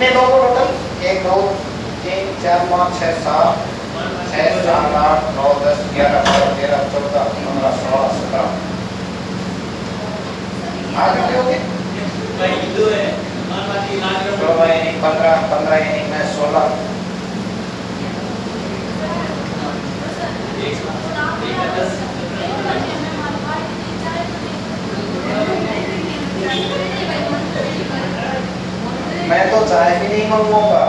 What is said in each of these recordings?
कितने लोग हो टोटल? 1 2 3 4 5 6 7 6 7 8 9 10 11 12 13 14 15 16 17 8 कितने हो गए? भाई दो है मान बाकी 16 यानी 15 15 यानी मैं 16 मैं तो चाय भी नहीं मंगवाऊंगा,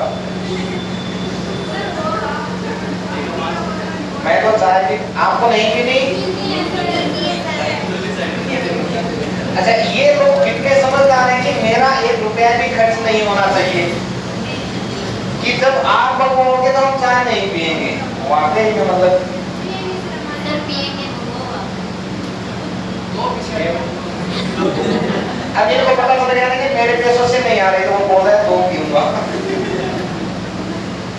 मैं तो चाय भी आपको नहीं पीनी। अच्छा ये लोग कितने समझदार हैं कि मेरा 1 रुपया भी खर्च नहीं होना चाहिए, कि जब आप मंगवाओगे तो हम चाय नहीं पिएंगे। वाकई में मतलब अब इनको पता चल गया कि मेरे पैसों से नहीं आ रहे, तो वो बोल रहा है 2 पीऊंगा।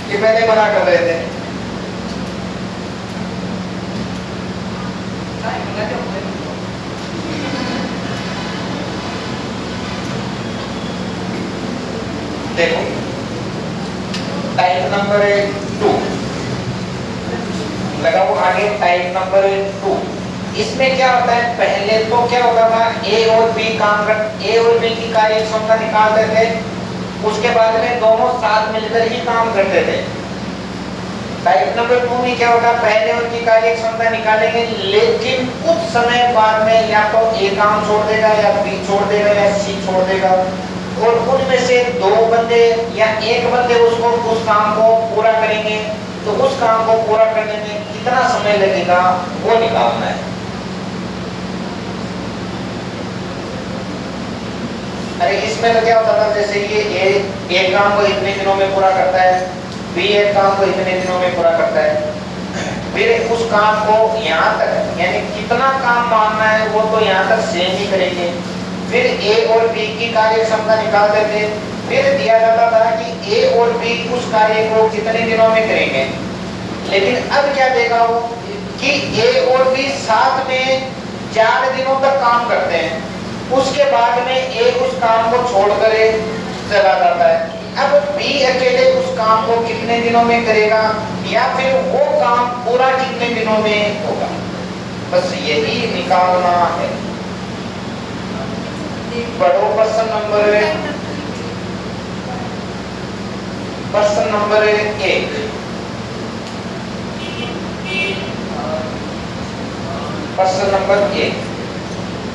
ये पहले मना कर रहे थे। देखो टाइप नंबर 2 लगाओ आगे, टाइप नंबर 2। इसमें क्या होता है, पहले तो क्या होता था ए और बी काम कर, ए और बी की कार्य क्षमता निकालते थे, उसके बाद में दोनों साथ मिलकर ही काम करते थे। टाइप नंबर 2 में क्या होगा, पहले उनकी कार्य क्षमता निकालेंगे, लेकिन कुछ समय बाद में या तो ए काम छोड़ देगा या बी छोड़ देगा या सी छोड़ देगा, और उनमें से 2 बंदे या 1 बंदे उसको उस काम को पूरा करेंगे। तो उस काम को पूरा करने में कितना समय लगेगा वो निकालना है। अरे इसमें तो क्या होता था, जैसे ये ए एक काम को इतने दिनों में पूरा करता है, बी एक काम को इतने दिनों में पूरा करता है, फिर उस काम को यहाँ तक यानी कितना काम मानना है वो तो यहाँ तक सेम ही करेंगे। फिर ए और बी की कार्य क्षमता निकालते थे, फिर दिया जाता था कि ए और बी उस कार्य को कितने दिनों में करेंगे। लेकिन अब क्या देगा वो कि ए और बी साथ में 4 दिनों तक काम करते हैं, उसके बाद में ए उस काम को छोड़कर चला जाता है। अब बी अकेले उस काम को कितने दिनों में करेगा या फिर वो काम पूरा कितने दिनों में होगा, बस यही निकालना है। पढ़ो प्रश्न नंबर 1। प्रश्न नंबर 1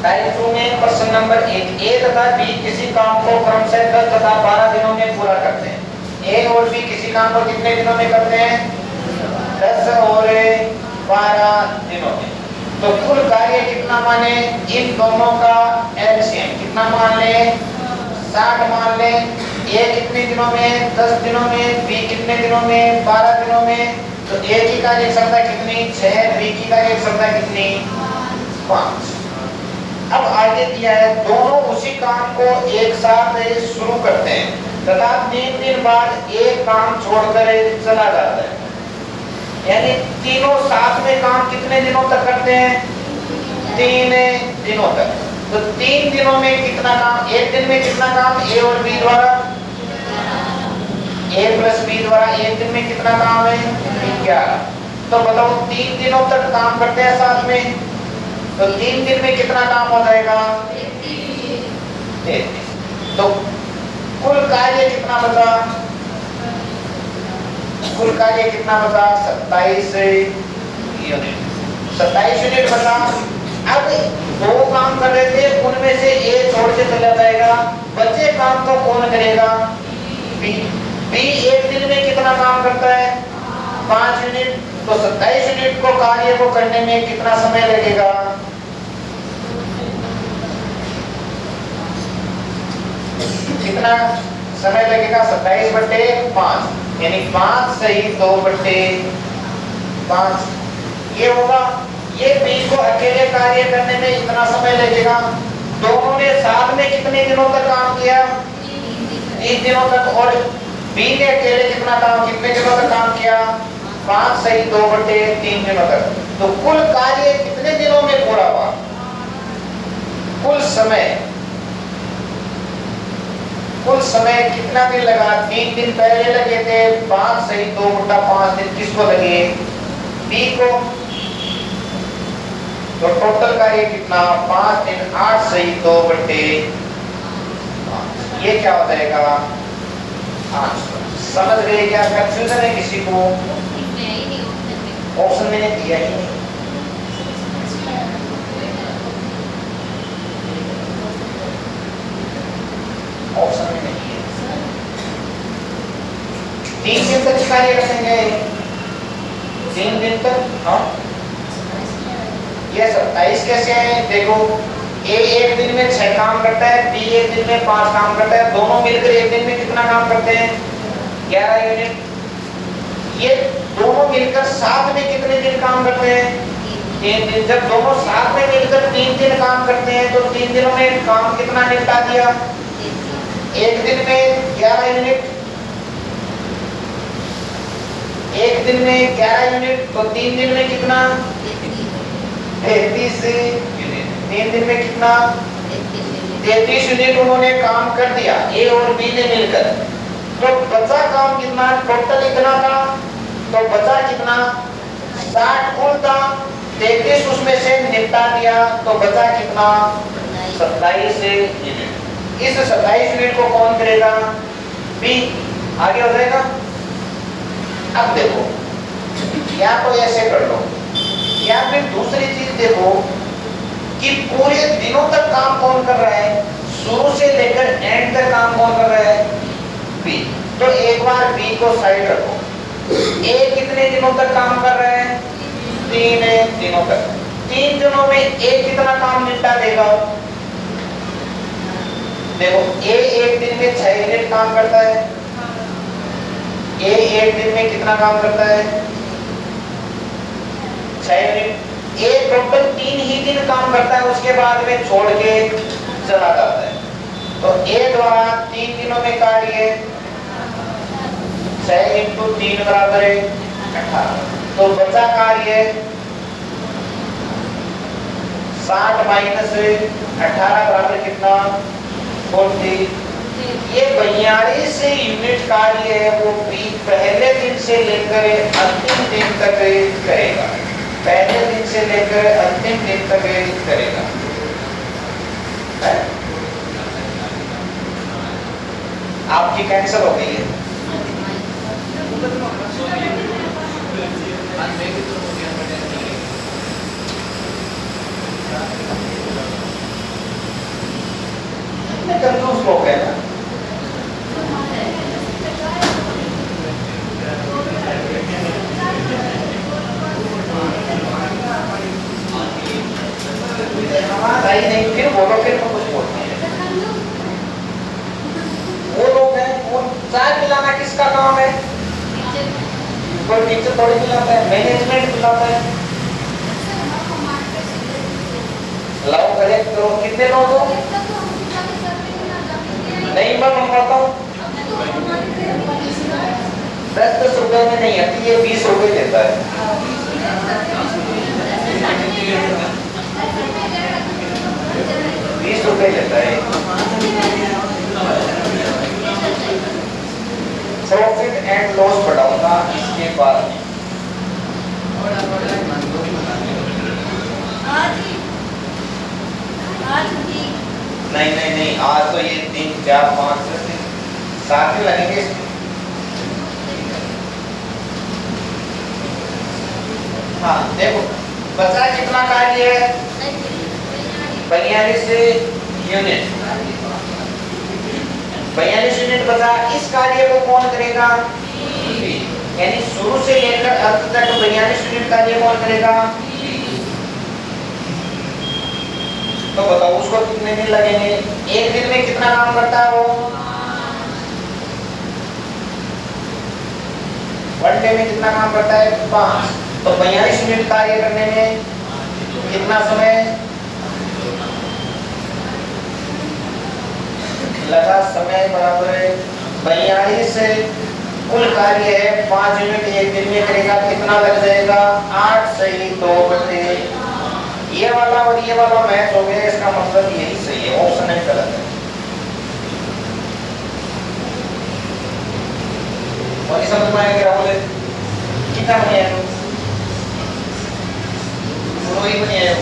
टाइप 2 में प्रश्न नंबर 1, ए तथा बी किसी काम को क्रमशः 10 तथा 12 दिनों में पूरा करते हैं। ए और बी किसी काम को कितने दिनों में करते हैं? 10 और 12 दिनों में। तो कुल कार्य कितना माने, इन दोनों का एलसीएम कितना मान ले, 60 मान ले। ए कितने दिनों में? 10 दिनों में। बी कितने दिनों में? 12 दिनों में। तो ए की कार्य क्षमता कितनी? 6। बी की कार्य क्षमता कितनी? 5। अब आगे दिया है, दोनों उसी काम को एक साथ शुरू करते हैं तथा 3 दिन बाद एक काम छोड़कर चला जाता है। यानी तीनों साथ में काम कितने दिनों तक करते हैं? 3 दिनों तक। तो 3 दिनों में कितना काम, एक दिन में कितना काम ए और बी द्वारा, ए प्लस बी द्वारा एक दिन में कितना काम है? 11। तो बताओ 3 दिनों तक काम करते हैं साथ में, तो 3 दिन में कितना काम हो जाएगा? 33। तो कुल कार्य कितना बचा? कुल कार्य कितना बचा? 27 यूनिट। 27 यूनिट बचा। अब 2 काम कर रहे थे, उनमें से ए छोड़ के चला जाएगा, बचे काम तो कौन करेगा? बी। बी एक दिन में कितना काम करता है? 5 यूनिट। तो 27 यूनिट को कार्य को करने में कितना समय लगेगा? कितना समय लगेगा? 27/5 यानी 5 सही 2/5 ये होगा। ये बी को अकेले कार्य करने में इतना समय लगेगा। दोनों ने साथ में कितने दिनों तक काम किया? 3 दिनों तक। और बी ने अकेले कितना काम, कितने दिनों तक काम किया? 5 सही 2/3 दिनों तक। तो कुल कार्य कितने दिनों में पूरा हुआ? कुल समय कुल समय कितना दिन लगा? 3 दिन पहले लगे थे, 5 सही 2 बटा 5 दिन किसको लगे? बी को। तो टोटल कार्य कितना? 5 दिन 8 सही 2 बटे 5। ये क्या हो जाएगा? 8। समझ गए क्या? कंफ्यूजन है किसी को? ऑप्शन मैंने दिया ही नहीं। ऑप्शन में नहीं है। 3 दिन तक कार्य रखेंगे, 3 दिन तक। हाँ, ये 27 कैसे है? देखो, ए एक दिन में 6 काम करता है, बी एक दिन में 5 काम करता है, दोनों मिलकर एक दिन में कितना काम करते हैं? 11 यूनिट। ये दोनों मिलकर साथ में कितने दिन काम करते हैं? 3 दिन। जब दोनों साथ में मिलकर 3 दिन काम करते हैं तो 3 दिनों में काम कितना निपटा दिया? एक दिन में 11 यूनिट, एक दिन में 11 यूनिट, तो 3 दिन में कितना? 33 यूनिट। 3 दिन में कितना? 33 यूनिट उन्होंने काम कर दिया, ए और बी ने मिलकर। तो बचा काम कितना? टोटल इतना था, तो बचा कितना? 60 कुल था, 33 उसमें से निपटा दिया, तो बचा कितना? 27 यूनिट। इस 27 यूनिट को कौन करेगा? बी। आगे हो जाएगा। अब देखो, या तो ऐसे कर लो, या फिर दूसरी चीज देखो कि पूरे दिनों तक काम कौन कर रहा है? शुरू से लेकर एंड तक काम कौन कर रहा है? बी। तो एक बार बी को साइड रखो। ए कितने दिनों तक काम कर रहा है? 3 दिनों तक। 3 दिनों में ए कितना काम निपटा देगा? देखो, ए एक दिन में 6 यूनिट काम करता है। ए एक दिन में कितना काम करता है? 6 यूनिट। ए टोटल 3 ही दिन काम करता है, उसके बाद में छोड़ के चला जाता है। तो ए द्वारा 3 दिनों में कार्य 6 × 3 बराबर है 18। तो बचा कार्य 60 माइनस 18 बराबर कितना? 40। ये 42 यूनिट कार्य है, वो बी पहले दिन से लेकर अंतिम दिन तक करेगा। पहले दिन से लेकर अंतिम दिन तक करेगा। आपकी कैंसिल हो गई है। कंफ्यूज हो गए ना? हमारा ही नहीं, फिर बोलो, फिर कुछ बोलते हैं। वो लोग हैं, वो चाय पिलाना किसका काम है? कोई टीचर थोड़ी पिलाता है, मैनेजमेंट पिलाता है। लाओ करेक्ट करो। कितने लोग हो? नहीं, मैं मंगवाता हूँ। 10 रुपए में नहीं आती, ये 20 रुपए देता है। 20 रुपए लेता है। प्रॉफिट एंड लॉस बढ़ाऊंगा इसके बाद। नहीं नहीं नहीं, आज तो ये 3 4 5 6 7 ही लगेंगे। हाँ देखो, बचा कितना कार्य है? 42 यूनिट। 42 यूनिट बचा। इस कार्य को कौन करेगा? यानी शुरू से लेकर अंत तक 42 यूनिट कार्य कौन करेगा? तो बताओ उसको कितने दिन लगेंगे? एक दिन में कितना काम करता है वो? 1 डे में कितना काम करता है? 5। तो 42 यूनिट कार्य करने में कितना समय लगा? समय बराबर है 42 कुल कार्य है 5 यूनिट एक दिन में करेगा, कितना लग जाएगा? 8 सही 2 बटे। ये वाला और ये वाला मैच हो गया, इसका मतलब यही सही है, ऑप्शन नहीं गलत है। और समझ में आया क्या बोले कितना बने आए वो ही बने आए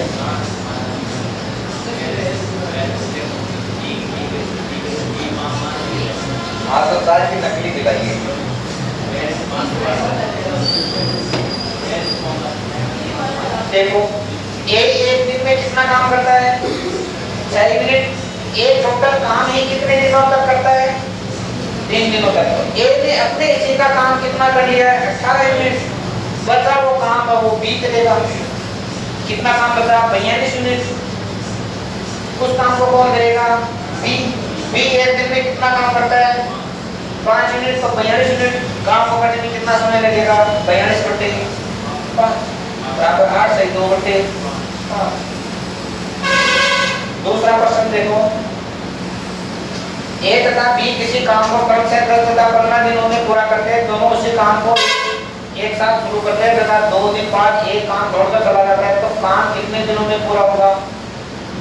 हाँ तो सारी की नकली दिखाइए देखो ये एक दिन में कितना काम करता है 6 मिनट ये टोटल काम ही कितने दिनों तक करता है 3 दिनों तक ये ने अपने हिस्से का काम कितना कर लिया है 18 मिनट बचा वो काम है वो बी करेगा कितना काम बचा 42 मिनट उस काम को कौन करेगा बी बी एक दिन में कितना काम करता है 5 मिनट तो 42 मिनट काम को करने में कितना समय लगेगा 42 बटे 5 बराबर 8 से 2 बटे 5 दूसरा प्रश्न देखो ए तथा बी किसी काम को क्रम से 10 तथा 15 दिनों में पूरा करते हैं दोनों उसी काम को एक साथ शुरू करते हैं तथा 2 दिन बाद एक काम छोड़कर चला जाता है तो काम कितने दिनों में पूरा होगा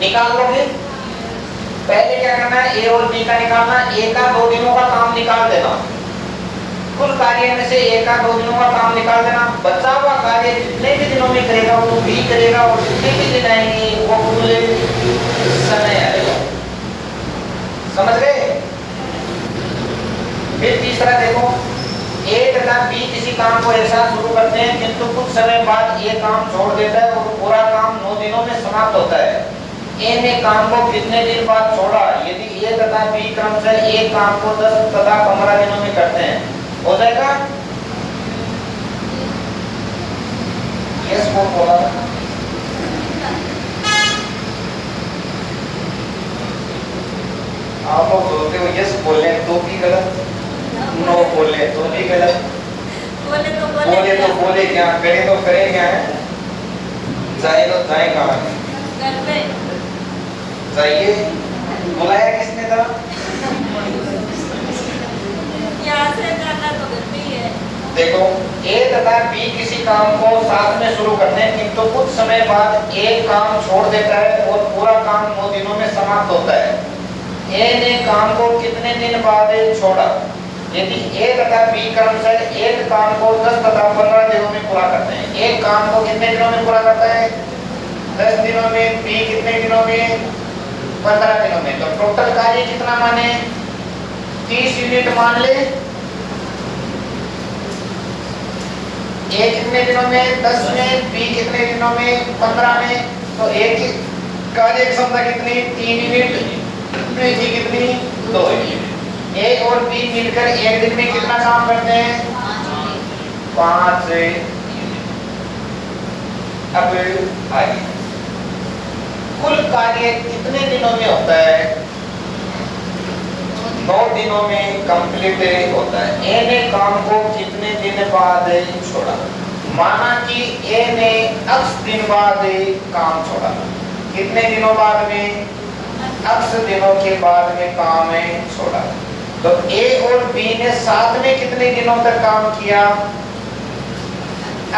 निकाल लोगे पहले क्या करना है ए और बी का निकालना ए का 2 दिनों का काम निकाल देना कुल कार्य में से ए का 2 दिनों का काम निकाल देना बचा हुआ कार्य जितने भी दिनों में करेगा वो बी करेगा और जितने भी दिन आएंगे वो कुल समय आएगा समझ गए फिर तीसरा देखो ए तथा बी किसी काम को ऐसा शुरू करते हैं किंतु कुछ समय बाद ये काम छोड़ देता है और पूरा काम 9 दिनों में समाप्त होता है ए ने काम को कितने दिन बाद छोड़ा यदि ए तथा बी क्रम से एक काम को 10 तथा 15 दिनों में करते हैं हो जाएगा यस कौन बोला आप लोग बोलते हो यस बोले तो भी गलत नो बोले तो भी गलत बोले क्या करे तो करे क्या है जाए तो जाए कहाँ जाइए बुलाया किसने था देखो ए तथा बी किसी काम को साथ में शुरू करते हैं किंतु कुछ समय बाद एक काम छोड़ देता है और पूरा काम 9 दिनों में समाप्त होता है ए ने काम को कितने दिन बाद छोड़ा यदि ए तथा बी क्रम से एक काम को 10 तथा 15 दिनों में पूरा करते हैं एक काम को कितने दिनों में पूरा करता है 10 दिनों में बी कितने दिनों में 15 दिनों में तो टोटल कार्य कितना माने 30 यूनिट मान ले ए कितने दिनों में 10 में बी कितने दिनों में 15 में तो ए की कार्य क्षमता कितनी 3 यूनिट बी की कितनी 2 यूनिट ए और बी मिलकर एक दिन में कितना काम करते हैं 5 अब आइए कुल कार्य कितने दिनों में होता है 9 दिनों में कंप्लीट होता है ए ने काम को कितने दिन बाद छोड़ा माना कि ए ने x दिन बाद काम छोड़ा कितने दिनों बाद में x दिनों के बाद में काम छोड़ा तो ए और बी ने साथ में कितने दिनों तक काम किया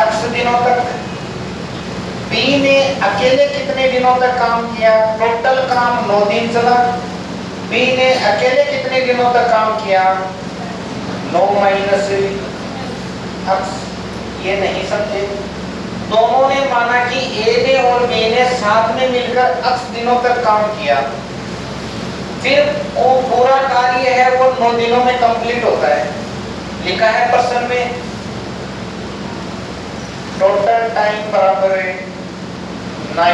x दिनों तक बी ने अकेले कितने दिनों तक काम किया टोटल काम 9 दिन चला बी ने अकेले कितने दिनों तक काम किया 9 माइनस x ये नहीं समझे दोनों ने माना कि ए ने और बी ने साथ में मिलकर x दिनों तक काम किया फिर वो पूरा कार्य है वो 9 दिनों में कंप्लीट होता है लिखा है प्रश्न में टोटल टाइम बराबर है 9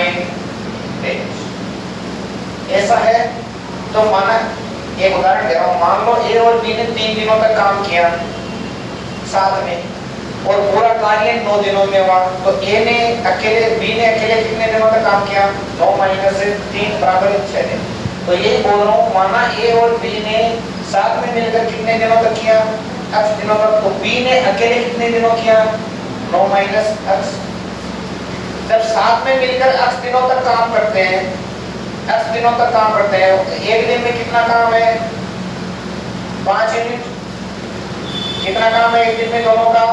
डेज ऐसा है तो माना एक उदाहरण दे रहा हूं मान लो ए और बी ने 3 दिनों तक काम किया साथ में और पूरा कार्य 9 दिनों में हुआ तो ए ने अकेले बी ने अकेले कितने दिनों तक काम किया 9 माइनस 3 बराबर 6 दिन तो यही बोल रहा हूँ माना ए और बी ने साथ में मिलकर कितने दिनों तक किया x दिनों तक तो बी ने अकेले कितने दिनों किया 9 माइनस x जब साथ में मिलकर x दिनों तक काम करते हैं x दिनों तक काम करते हैं तो एक दिन में कितना काम है 5 यूनिट कितना काम है एक दिन में दोनों का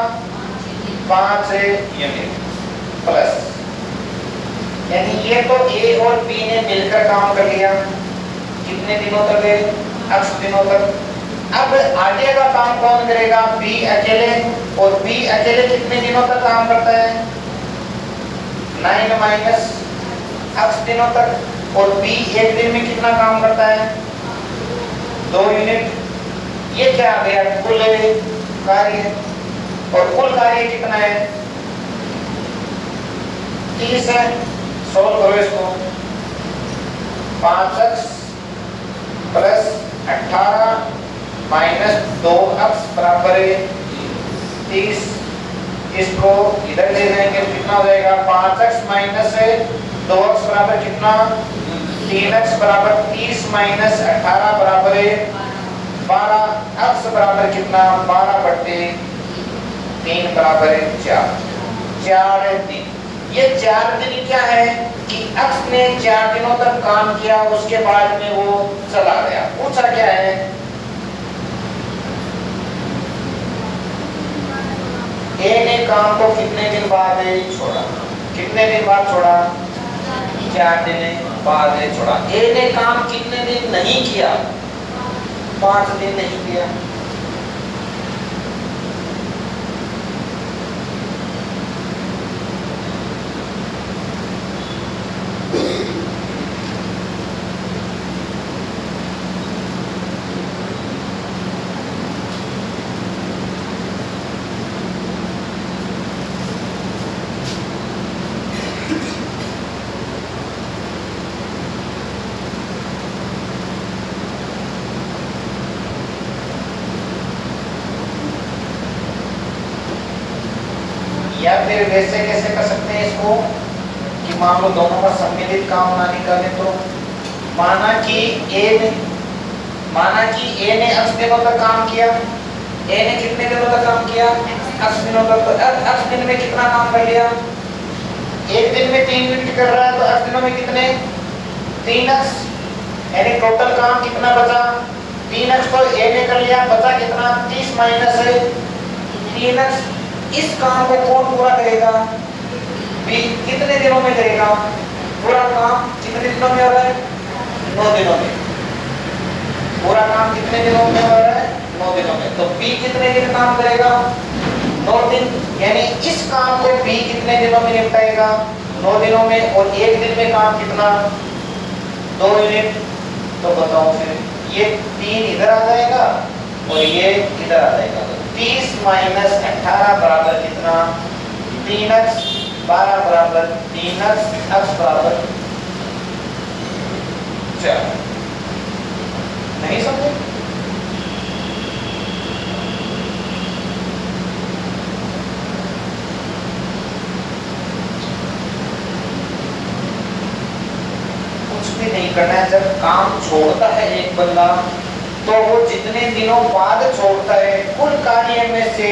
5 यूनिट प्लस यानी ये तो ए और बी ने मिलकर काम कर लिया कितने दिनों तक है x दिनों तक अब आगे का काम कौन करेगा? बी अकेले, और बी अकेले कितने दिनों तक काम करता है? 9 माइनस x दिनों तक, और बी एक दिन में कितना काम करता है? 2 यूनिट। ये क्या आ गया? कुल कार्य, और कुल कार्य कितना है? 30 है। सोल्व करो इसको। 5x प्लस 18 माइनस 2x बराबर 30। इसको इधर ले जाएंगे तो कितना हो जाएगा? 5x माइनस 2x बराबर कितना? 3x बराबर 30 माइनस 18 बराबर 12। x बराबर कितना? 12/3 बराबर 4। 4 दिन। ये 4 दिन क्या है कि x ने 4 दिनों तक काम किया, उसके बाद में वो चला गया। पूछा क्या है? ए ने काम को कितने दिन बाद छोड़ा? कितने दिन बाद छोड़ा? 4 दिन बाद छोड़ा। ए ने काम कितने दिन नहीं किया? 5 दिन नहीं किया। या फिर वैसे कैसे कर सकते हैं इसको कि मान लो दोनों का सम्मिलित काम ना निकाले तो माना कि ए ने x दिनों तक काम किया। ए ने कितने दिनों तक काम किया? x दिनों तक। तो x दिन में कितना काम कर लिया? एक दिन में 3 यूनिट कर रहा है, तो x दिनों में कितने? 3x। यानी टोटल काम कितना बचा? 3x तो ए ने कर लिया, बचा कितना? 30 माइनस 3x। इस काम को कौन पूरा करेगा? बी। कितने दिनों में करेगा? पूरा काम कितने दिनों में हो रहा है? 9 दिनों में। पूरा काम कितने दिनों में हो रहा है? 9 दिनों में। तो बी कितने दिन काम करेगा? 9 दिन। यानी इस काम को बी कितने दिनों में निपटाएगा? 9 दिनों में। और एक दिन में काम कितना? 2 यूनिट। तो बताओ फिर ये 3 इधर आ जाएगा और ये इधर आ जाएगा। 30 माइनस 18 बराबर कितना? 3x। 12 बराबर 3x। x बराबर 4। नहीं समझे? कुछ भी नहीं करना है। जब काम छोड़ता है एक बंदा, तो वो जितने दिनों बाद छोड़ता है, कुल कार्य में से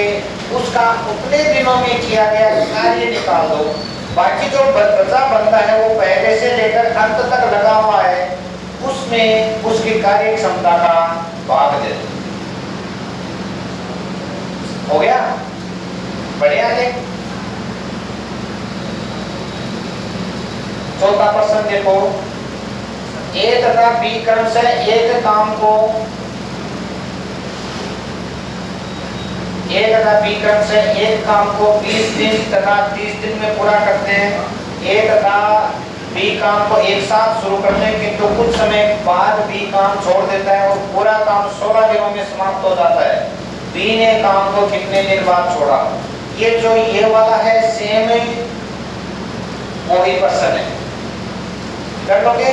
उसका उतने दिनों में किया गया कार्य निकाल दो। बाकी जो बचा बनता है वो पहले से लेकर अंत तक लगा हुआ है, उसमें उसकी कार्य क्षमता का भाग दे दो। हो गया? बढ़िया है। चौथा प्रश्न देखो। ए तथा बी क्रम से एक काम को ए तथा बी क्रम से एक काम को 20 दिन तथा 30 दिन में पूरा करते हैं। ए तथा बी काम को एक साथ शुरू करते हैं, किंतु कुछ समय बाद बी काम छोड़ देता है और पूरा काम 16 दिनों में समाप्त हो जाता है। बी ने काम को कितने दिन बाद छोड़ा? ये जो ये वाला है सेम वही प्रश्न है। कर लोगे?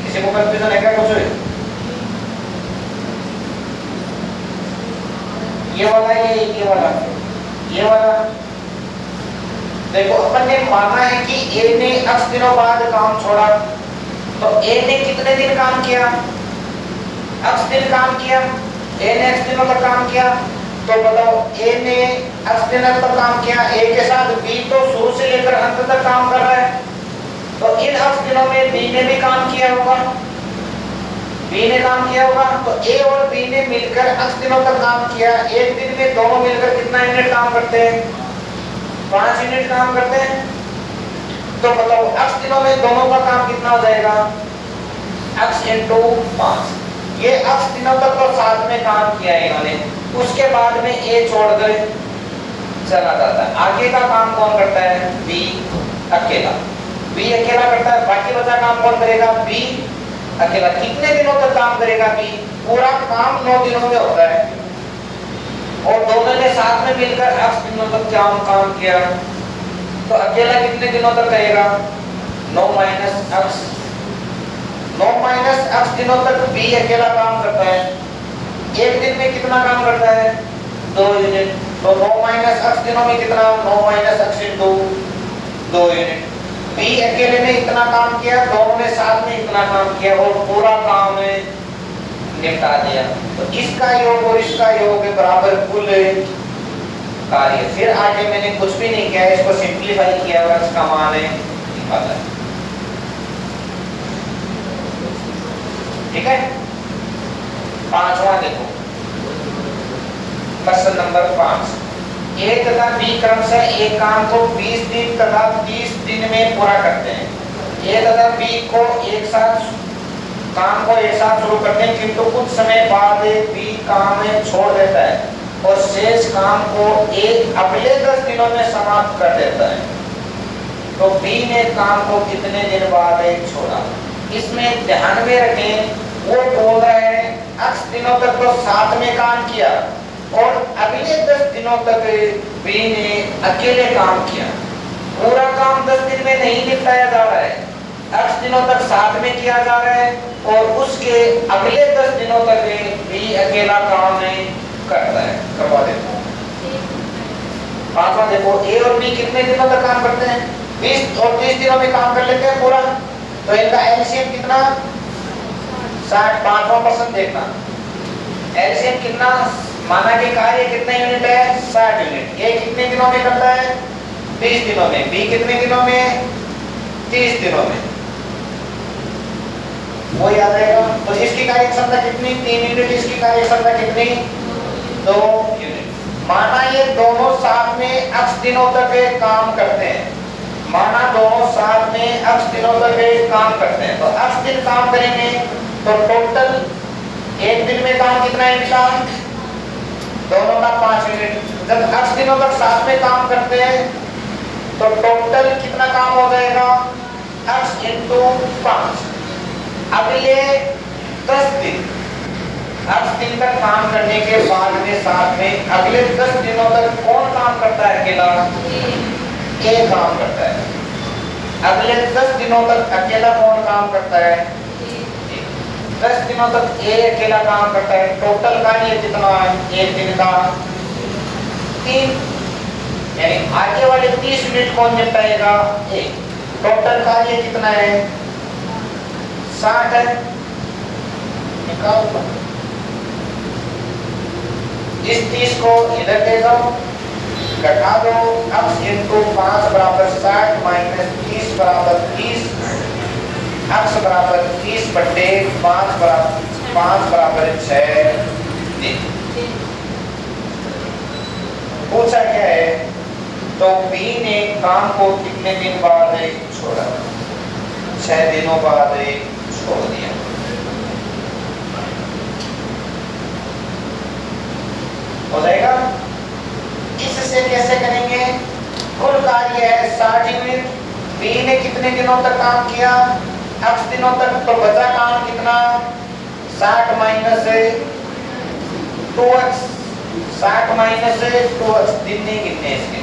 किसी को कंफ्यूजन है क्या? कुछ ये वाला ये वाला देखो, अपन ने माना है कि ए ने x दिनों बाद काम छोड़ा, तो ए ने कितने दिन काम किया? x दिन काम किया। ए ने x दिनों तक काम किया, तो बताओ ए ने x दिनों तक काम किया, ए के साथ बी तो शुरू से लेकर अंत तक काम कर रहा है, तो इन x दिनों में बी ने भी काम किया होगा। बी ने काम किया होगा, तो ए और बी ने मिलकर x दिनों तक काम किया। एक दिन में दोनों मिलकर कितना यूनिट काम करते हैं? 5 यूनिट काम करते हैं। तो बताओ x दिनों में दोनों का काम कितना हो जाएगा? x into 5। ये x दिनों तक तो साथ में काम किया इन्होंने, उसके बाद में a छोड़कर चला जाता है। आगे का काम कौन करता है? b अकेला। b अकेला करता है, बाकी बचा काम कौन करेगा? b अकेला। कितने दिनों तक काम करेगा b? पूरा काम 9 दिनों में होता है और दोनों ने साथ में मिलकर x दिनों तक काम किया, तो अकेला कितने दिनों तक करेगा? 9 माइनस x। 9 माइनस x दिनों तक b अकेला काम करता है। एक दिन में कितना काम करता है? 2 यूनिट। तो 9 माइनस x दिनों में कितना? 9 minus x into 2 unit. b अकेले ने इतना काम किया, दोनों ने साथ में इतना काम किया और पूरा काम निपटा दिया। तो इसका योग और इसका योग बराबर कुल कार्य। फिर आगे मैंने कुछ भी नहीं किया, इसको सिंपलीफाई किया और इसका मान निकाला। ठीक है। पांचवा देखो, क्वेश्चन नंबर 5। A तथा B क्रमशः एक काम को 20 दिन तथा 30 दिन में पूरा करते हैं। A तथा B को एक साथ शुरू करते हैं, किंतु कुछ समय बाद B काम छोड़ देता है और शेष काम को A अगले 10 दिनों में समाप्त कर देता है। तो B ने काम को कितने दिन बाद छोड़ा? इसमें ध्यान में रखें, वो बोल रहा है x दिनों तक तो साथ में काम किया और अगले 10 दिनों तक B ने अकेले काम किया। पूरा काम 10 दिन में नहीं निपटाया जा रहा है, x दिनों तक साथ में किया जा रहा है और उसके अगले 10 दिनों तक B अकेला काम नहीं करता है। करवा देता हूं। पांचवा देखो, A और B कितने दिनों तक काम करते हैं? 20 और 30 दिनों में काम कर लेते हैं पूरा। तो इनका एलसीएम कितना? 60। पांचवा प्रश्न देखना, एलसीएम कितना? माना कि कार्य कितने यूनिट है? 60 यूनिट। A कितने दिनों में करता है? 20 दिनों में। B कितने दिनों में? 30 दिनों में। वो याद रहेगा। तो इसकी कार्यक्षमता कितनी? 3 यूनिट। इसकी कार्यक्षमता कितनी? 2 यूनिट। माना ये दोनों साथ में x दिनों तक काम करते हैं। माना दोनों साथ में x दिनों तक काम करते हैं, तो x दिन काम करेंगे तो टोटल एक दिन में काम कितना है इनका? दोनों का 5 यूनिट। जब x दिनों तक साथ में काम करते हैं तो टोटल कितना काम हो जाएगा? x into 5। अगले 10 दिन, 10 दिन तक काम करने के बाद में साथ में अगले 10 दिनों तक कौन काम करता है? अकेला A काम करता है। अगले 10 दिनों तक अकेला कौन काम करता है? 10 दिनों तक A अकेला काम करता है। टोटल कार्य कितना है एक दिन का? 3। यानी आगे वाले 30 यूनिट कौन निपटाएगा? A। टोटल कार्य कितना है? 60 है। निकालो। इस 30 को इधर ले जाओ, घटा दो। x इंटू 5 बराबर 60 माइनस 30 बराबर 30। x बराबर 30 बटे 5 बराबर 6। पूछा क्या है? तो B ने काम को कितने दिन बाद छोड़ा? 6 दिनों बाद छोड़ दिया। हो जाएगा। इससे कैसे करेंगे? कुल कार्य है 60 यूनिट। B ने कितने दिनों तक काम किया? x दिनों तक। तो बचा काम कितना? 60 माइनस 2x। 60 माइनस 2x दिन नहीं कितने इसके,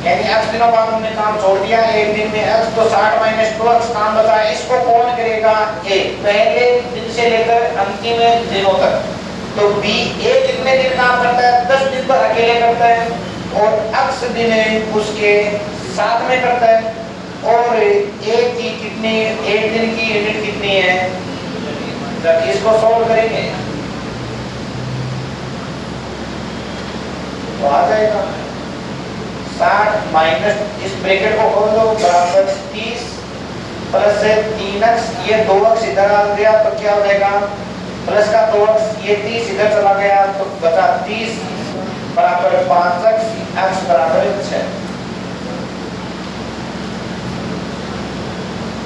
यानी x दिनों बाद हमने काम छोड़ दिया एक दिन में x, तो 60 माइनस 2x काम बचा है। इसको कौन करेगा? A। पहले दिन से लेकर अंतिम दिनों तक। तो B A कितने दिन काम करता है? 10 दिन तो अकेले करता है और x दिन उसके साथ में करता है। और A की कितनी, एक दिन की यूनिट कितनी है? जब इसको सॉल्व करेंगे तो आ जाएगा 60 माइनस, इस ब्रैकेट को खोल दो, बराबर 30 प्लस 3x, ये 2x इधर आ गया तो क्या हो जाएगा? प्लस का 2x, ये 30 इधर चला गया तो बचा 30 बराबर 5x, x बराबर 6।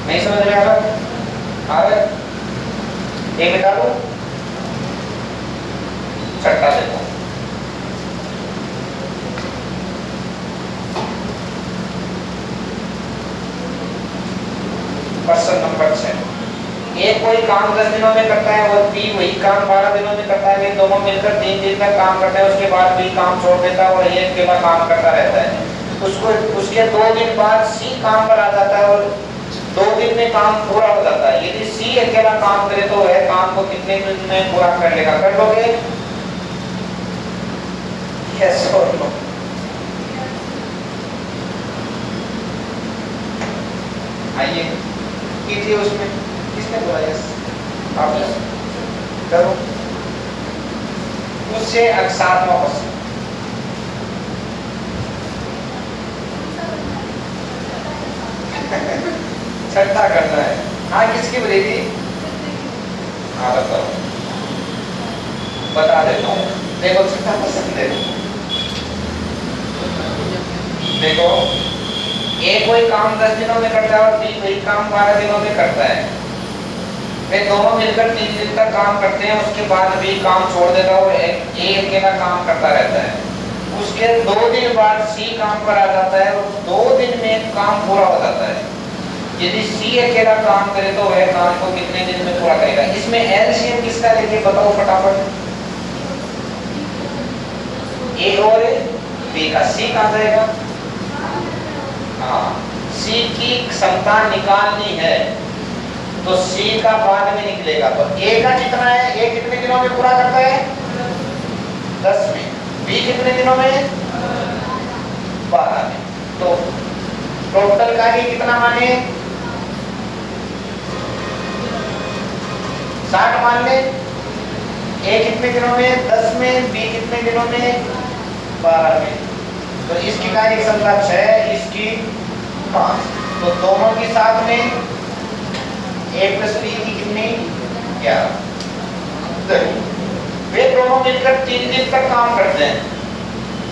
नहीं समझ में आ रहा? ये मिटा दो, छठा देखो, क्वेश्चन नंबर 6। ए कोई काम 10 दिनों में करता है और बी वही काम 12 दिनों में करता है। वे दोनों मिलकर 3 दिन तक काम करते हैं, उसके बाद बी काम छोड़ देता है और ए अकेला काम करता रहता है। उसको उसके 2 दिन बाद सी काम पर आ जाता है और 2 दिन में काम पूरा हो जाता है। यदि सी अकेला काम करे तो वह काम को कितने दिन में पूरा कर लेगा? कर लोगे? यस और नो? आइए कीजिए, उसमें किसने बोला यस? आपने करो। उससे 7वां क्वेश्चन, छठा करना है। हाँ किसकी बोलेगी? हाँ बताओ, बता देता हूँ। देखो छठा क्वेश्चन देखो, ए कोई काम 10 दिनों में करता है और बी वही काम 12 दिनों में करता है। वे दोनों मिलकर 3 दिन तक काम करते हैं, उसके बाद बी काम छोड़ देता है और ए अकेला काम करता रहता है। उसके 2 दिन बाद सी काम पर आ जाता है और 2 दिन में काम पूरा हो जाता है। यदि सी अकेला काम करे तो वह काम को कितने दिन में पूरा करेगा? इसमें एलसीएम किसका लेके बताओ फटाफट। ए और बी का, सी कहां जाएगा? हाँ, सी की क्षमता निकालनी है तो सी का बाद में निकलेगा। तो ए का कितना है? ए कितने दिनों में पूरा करता है? 10 में। बी कितने दिनों में? 12 में। तो टोटल कार्य कितना माने? 60 मान ले। ए कितने दिनों में? 10 में। बी कितने दिनों में? 12 में। तो इसकी कार्य क्षमता 6, इसकी 5। तो दोनों की साथ में a + b की कितनी? 11। वे दोनों मिलकर 3 दिन तक काम करते हैं।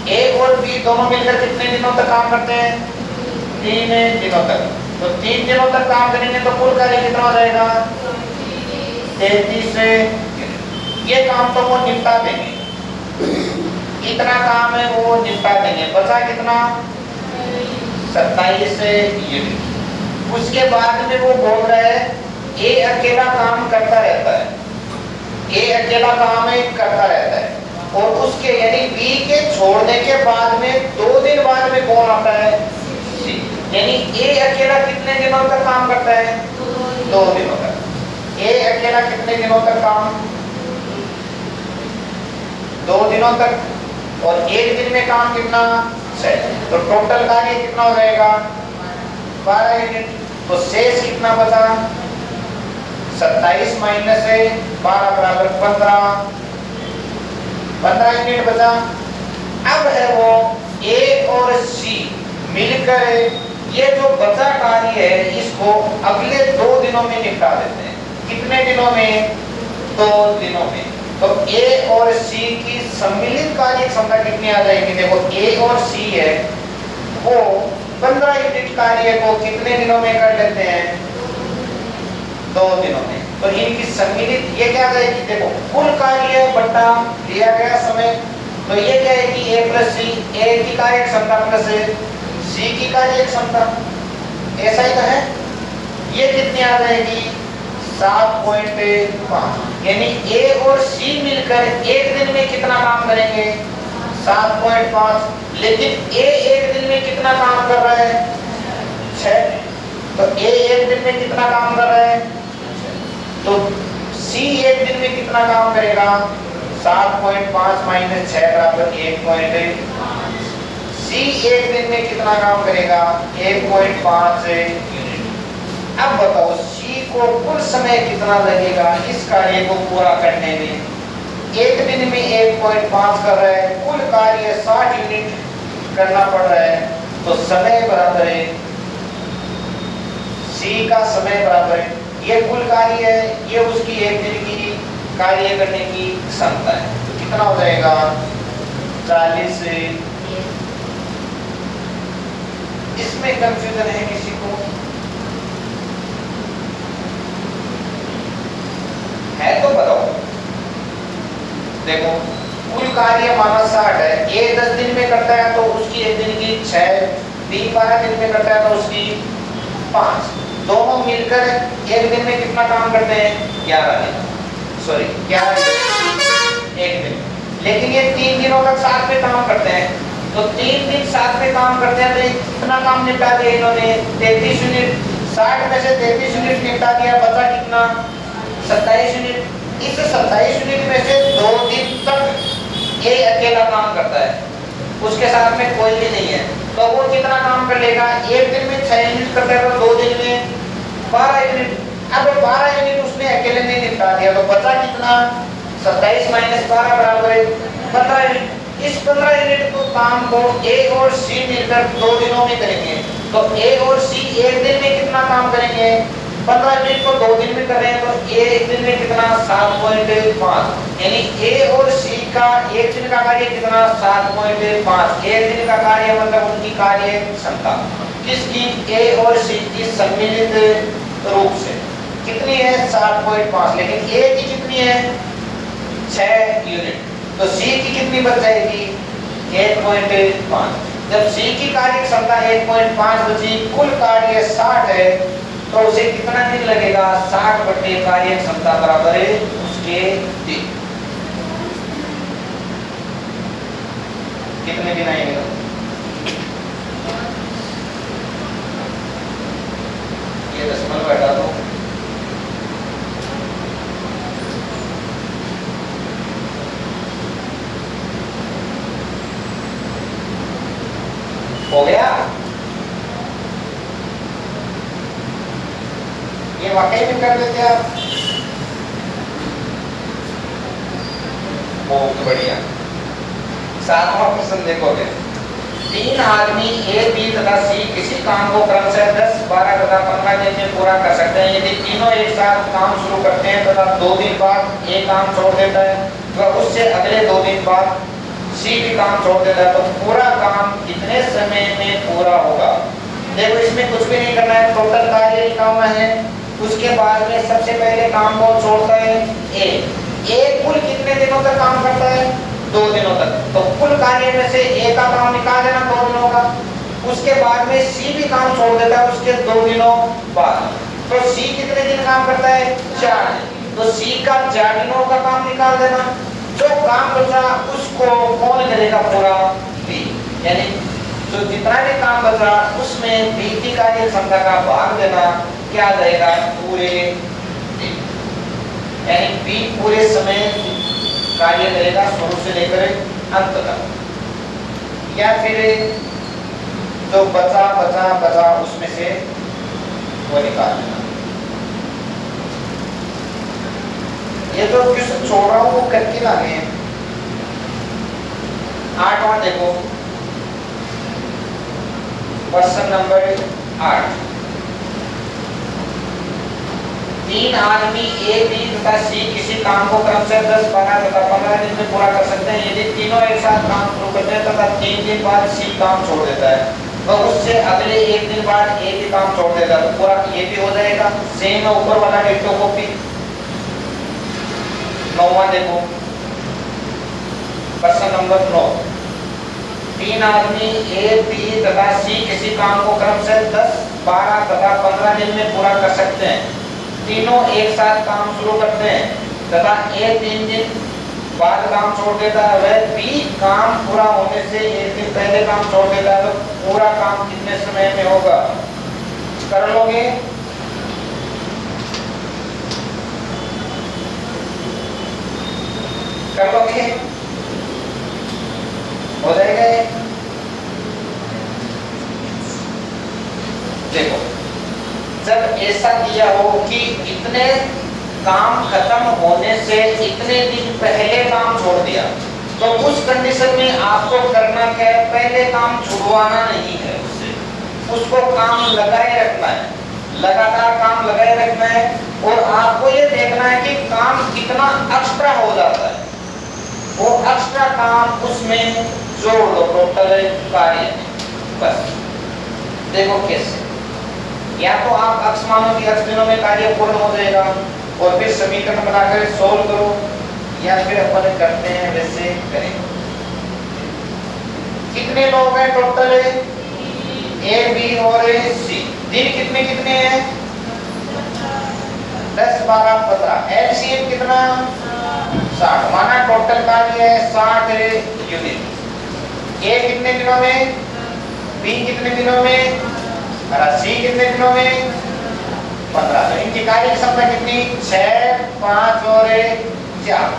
a और b दोनों मिलकर कितने दिनों तक काम करते हैं? 3 दिनों तक। तो 3 दिनों तक काम करेंगे तो कुल कार्य कितना हो जाएगा? 33 से। ये काम तो वो निपटा देंगे, इतना काम है वो निपटा देंगे। बचा कितना? 27 यूनिट। उसके बाद में वो बोल रहा है ए अकेला काम करता रहता है। ए अकेला काम करता रहता है और उसके यानी बी के छोड़ने के बाद में 2 दिन बाद में कौन आता है? सी। यानी ए अकेला कितने दिनों तक काम करता है? 2 दिनों तक। ए अकेला कितने दिनों तक काम? 2 दिनों तक। और 1 दिन में काम कितना? 6। तो टोटल कार्य कितना हो जाएगा? 12 यूनिट। तो शेष कितना बचा? 27 माइनस 12 बराबर 15 यूनिट बचा। अब है वो ए और सी मिलकर ये जो बचा कार्य है इसको अगले 2 दिनों में निपटा देते हैं। कितने दिनों में? 2 दिनों में। तो ए और सी की सम्मिलित कार्य क्षमता कितनी आ जाएगी? देखो ए और सी है वो 15 यूनिट कार्य को कितने दिनों में कर लेते हैं? 2 दिनों में। तो इनकी सम्मिलित ये क्या जाएगी? देखो कुल कार्य बटा दिया गया समय। तो ये क्या है कि a + c, ए की कार्य क्षमता प्लस सी की कार्य क्षमता, ऐसा ही तो है। ये कितनी आ जाएगी? 7.5। यानी ए और सी मिलकर 1 दिन में कितना काम करेंगे? 7.5। लेकिन ए 1 दिन में कितना काम कर रहा है? 6। तो ए 1 दिन में कितना काम कर रहा है? तो सी 1 दिन में कितना काम करेगा? 7.5 माइनस 6 बराबर 1.5। सी 1 दिन में कितना काम करेगा? 1.5 यूनिट। अब बताओ सी को कुल समय कितना लगेगा इस कार्य को पूरा करने में? 1 दिन में 1.5 कर रहा है, कुल कार्य 60 यूनिट करना पड़ रहा है। तो समय बराबर है सी का समय बराबर है, ये कुल कार्य है, ये उसकी 1 दिन की कार्य करने की क्षमता है। तो कितना हो जाएगा? 40 से। इसमें कंफ्यूजन है किसी को? है देखो कुल कार्य माना 60 है, ए 10 दिन में करता है तो उसकी एक दिन की 6, बी 12 दिन में करता है तो उसकी 5, दोनों मिलकर एक दिन में कितना काम करते हैं? 11 दिन, सॉरी 11 दिन एक दिन। लेकिन ये 3 दिनों तक साथ में काम करते हैं, तो 3 दिन साथ में काम करते हैं तो इतना काम निपटा दिया इन्होंने 33 यूनिट। 60 में से 33 यूनिट निपटा दिया, बचा कितना? 27 यूनिट। इस 27 यूनिट में से 2 दिन तक ये अकेला काम करता है, उसके साथ में कोई भी नहीं है, तो वो कितना काम कर लेगा? एक दिन में 6 यूनिट करता है तो 2 दिन में 12 यूनिट। अब 12 यूनिट उसने अकेले नहीं निपटा दिया तो बचा कितना? 27 माइनस 12 बराबर है 15 यूनिट। इस 15 यूनिट को काम को ए और सी मिलकर 2 दिनों में करेंगे, तो ए और सी एक दिन में कितना काम करेंगे? 15 यूनिट को 2 दिन में कर रहे हैं तो ए एक दिन में कितना? 7.5, यानी ए और सी का एक दिन का कार्य कितना? 7.5। एक दिन का कार्य मतलब उनकी कार्य क्षमता किसकी? ए और सी की सम्मिलित रूप से कितनी है? 7.5। लेकिन ए की कितनी है? 6 यूनिट, तो सी की कितनी बच जाएगी? 1.5। जब सी की कार्य क्षमता 1.5 बची, कुल कार्य 60 है, तो उसे कितना दिन लगेगा? 60 बटे कार्य क्षमता बराबर है उसके दिन। कितने दिन आएंगे? ये दशमलव हटा दो, हो गया। ये वाकई में कर देते आप, बहुत बढ़िया। 7वां प्रश्न देखोगे, 3 आदमी ए, बी तथा सी किसी काम को क्रमशः 10, 12 तथा 15 दिन में पूरा कर सकते हैं। यदि तीनों एक साथ काम शुरू करते हैं तथा 2 दिन बाद ए काम छोड़ देता है, वह उससे अगले 2 दिन बाद सी भी काम छोड़ देता है, तो पूरा काम कितने समय में पूरा होगा? देखो इसमें कुछ भी नहीं करना है, टोटल कार्य लिखा हुआ है, उसके बाद में सबसे पहले काम को छोड़ता है ए। ए कुल कितने दिनों तक काम करता है? 2 दिनों तक, तो कुल कार्य में से ए का काम निकाल देना 2 दिनों का। उसके बाद में सी भी काम छोड़ देता है उसके 2 दिनों बाद, तो सी कितने दिन काम करता है? 4 दिन, तो सी का 4 दिनों का काम निकाल देना। जो काम बचा उसको कौन करेगा? पूरा बी, यानी जो जितना भी काम बचा उसमें बी की कार्य क्षमता का भाग देना, क्या आ जाएगा? पूरे दिन, यानी बी पूरे समय कार्य करेगा शुरू से लेकर अंत तक। या फिर जो बचा बचा बचा उसमें से वो निकाल देना। ये जो क्वेश्चन छोड़ रहा हूं वो करके लाने हैं। 8वां देखो, क्वेश्चन नंबर 8, 3 आदमी ए, बी तथा सी किसी काम को क्रमशः 10, 12 तथा 15 दिन में पूरा कर सकते हैं। यदि तीनों एक साथ काम शुरू करते हैं तथा 3 दिन बाद सी काम छोड़ देता है, तो उससे अगले 1 दिन बाद ए भी काम छोड़ देता है, तो पूरा ये भी हो जाएगा। सेम है ऊपर वाला डिट्टो कॉपी। 9वां देखो, प्रश्न नंबर 9, 3 आदमी ए, बी तथा सी किसी काम को क्रमशः 10, 12 तथा 15 दिन में पूरा कर सकते हैं। तीनों एक साथ काम शुरू करते हैं तथा ए 3 दिन बाद काम छोड़ देता है, वह बी काम पूरा होने से 1 दिन पहले काम छोड़ देता है, तो पूरा काम कितने समय में होगा? कर लोगे? कर लोगे? हो जाएगा ये? देखो, जब ऐसा दिया हो कि इतने काम खत्म होने से इतने दिन पहले काम छोड़ दिया, तो उस कंडीशन में आपको करना क्या है? पहले काम छुड़वाना नहीं है, उसको काम लगाए रखना है, लगातार काम लगाए रखना है, और आपको ये देखना है कि काम कितना एक्स्ट्रा हो जाता है, वो एक्स्ट्रा काम उसमें जोड़ दो टोटल कार्य में। बस देखो कैसे, या तो आप अक्ष मानो कि अक्ष दिनों में कार्य पूर्ण हो जाएगा और फिर समीकरण बनाकर सोल्व करो, या फिर अपन करते हैं वैसे करें। कितने लोग हैं टोटल? ए बी और सी। दिन कितने कितने हैं? 10 12 15। एलसीएम कितना? 60। माना टोटल का ये है 60 यूनिट। ए कितने दिनों में, बी कितने दिनों में और सी कितने दिनों में? 15। तो इनकी कार्य क्षमता कितनी? 6 5 और 4।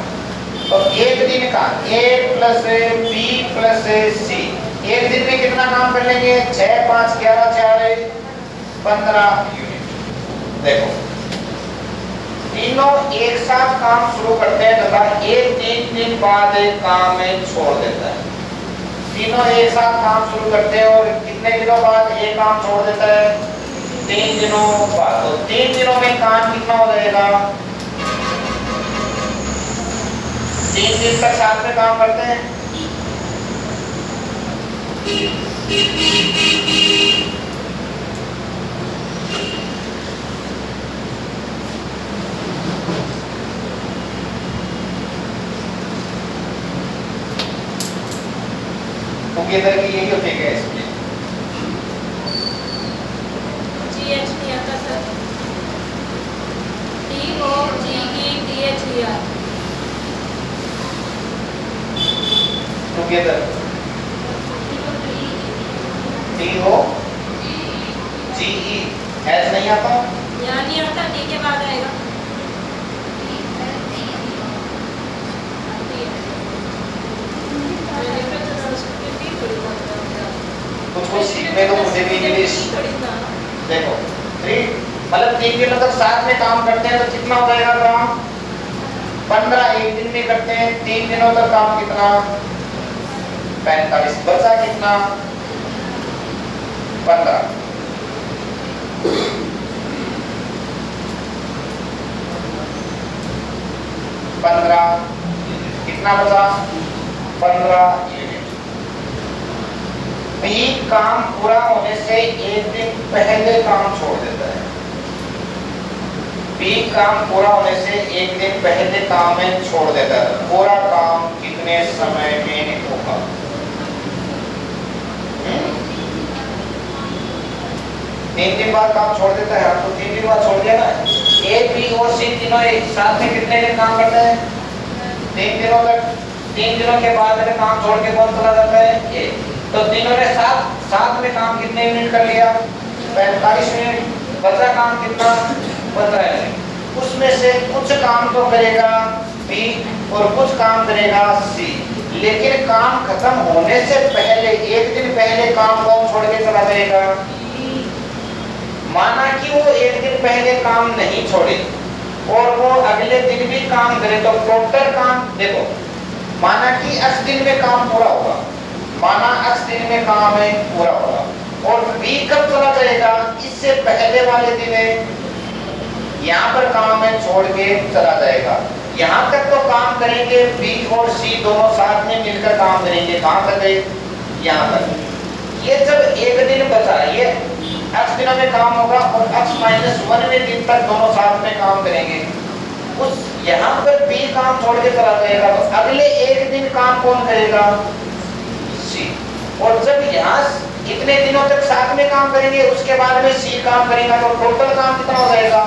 तो एक दिन का ए प्लस बी प्लस सी एक दिन में कितना काम कर लेंगे? 6 5 11 4 15 यूनिट। देखो तीनों एक साथ काम शुरू करते हैं तथा एक 3 दिन बाद काम छोड़ देता है। तीनों एक साथ काम शुरू करते हैं और कितने दिनों बाद ये काम छोड़ देता है? 3 दिनों बाद। तो 3 दिनों में काम कितना हो जाएगा? 3 दिन तक साथ में काम करते हैं। टुगेदर की यही होती है इसमें। GH नहीं आता sir. TOGEDHER together TOGE S नहीं आता। यहाँ नहीं आता, टी के बाद आएगा। कुछ सीखने को मुझे भी इंग्लिश। देखो 3 मतलब 3 दिनों तक साथ में काम करते हैं तो कितना हो जाएगा काम? 15 एक दिन में करते हैं। 3 दिनों तक काम कितना? 45। बचा कितना? 15। कितना बचा? 15 यूनिट। बी काम पूरा होने से एक दिन पहले काम छोड़ देता है। बी काम पूरा होने से एक दिन पहले काम में छोड़ देता है। पूरा काम कितने समय में होगा? 3 दिन बाद काम छोड़ देता है। आपको 3 दिन बाद छोड़ दिया ना। ए बी और सी तीनों एक साथ में कितने दिन काम करते हैं? 3 दिनों तक। 3 दिनों के बाद में काम छोड़ के कौन चला जाता है? ए। तो तीनों ने साथ में काम कितने यूनिट कर लिया? 45 यूनिट। बचा काम कितना? 15 यूनिट। उसमें से कुछ काम तो करेगा बी और कुछ काम करेगा सी। लेकिन काम खत्म होने से पहले एक दिन पहले काम कौन छोड़ के चला जाएगा? माना कि वो एक दिन पहले काम नहीं छोड़े और वो अगले दिन भी काम करे तो टोटल काम देखो। माना कि x दिन में काम पूरा होगा। माना x दिन में काम है पूरा होगा और b कब चला जाएगा? इससे पहले वाले दिन यहाँ पर काम है छोड़ के चला जाएगा। यहाँ तक तो काम करेंगे b और c दोनों साथ में मिलकर काम करेंगे। कहाँ तक? यहाँ तक। ये जब एक दिन बचा ये x दिनों में काम होगा और x-1वें दिन तक दोनों साथ में काम करेंगे। उस यहाँ पर b काम छोड़ के चला जाएगा तो अगले एक दिन काम कौन करेगा? c। और जब यहाँ इतने दिनों तक साथ में काम करेंगे उसके बाद में c काम करेगा तो टोटल काम कितना हो जाएगा?